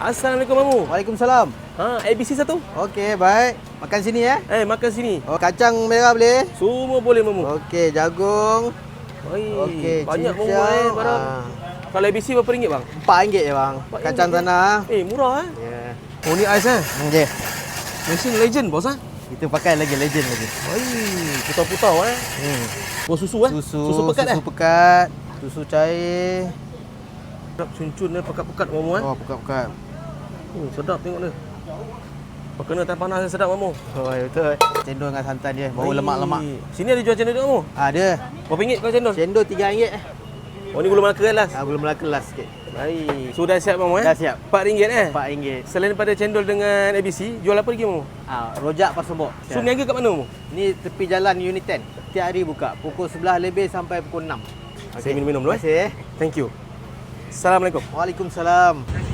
Assalamualaikum Mamu. Waalaikumsalam. ABC satu. Okey, baik. Makan sini ya. Makan sini. Oh, kacang merah boleh? Semua boleh Mamu. Okey, jagung. Okey, Banyak Mamu cincang. barang. Kalau ABC berapa ringgit bang? RM4 je bang. Kacang RM4 tanah. Murah Ya. Oh ni ais Okey. Mesin legend bos Kita pakai lagi legend lagi. Putau-putau Oh susu Susu pekat susu pekat, susu cair. Sedap cun-cun pekat-pekat Mamu Oh, pekat-pekat. Sedap tengok dia. Kena tan panas yang sedap Mamu. Oh, betul. Cendol dengan santan dia, bau lemak-lemak. Sini ada jual cendol tak Mamu? Ada. Berapa ringgit kalau cendol? Cendol RM3. Oh ni gula melaka last. Belum Melaka last sikit. Baik. So dah siap Mamu Dah siap. RM4 RM4. Selain daripada cendol dengan ABC, jual apa lagi Mamu? Rojak Pasar Box. So niaga kat mana Mamu? Ni tepi jalan Unit 10. Setiap hari buka pukul 11 lebih sampai pukul 6. Saya minum dulu Terima kasih. Thank you. Assalamualaikum. Waalaikumsalam.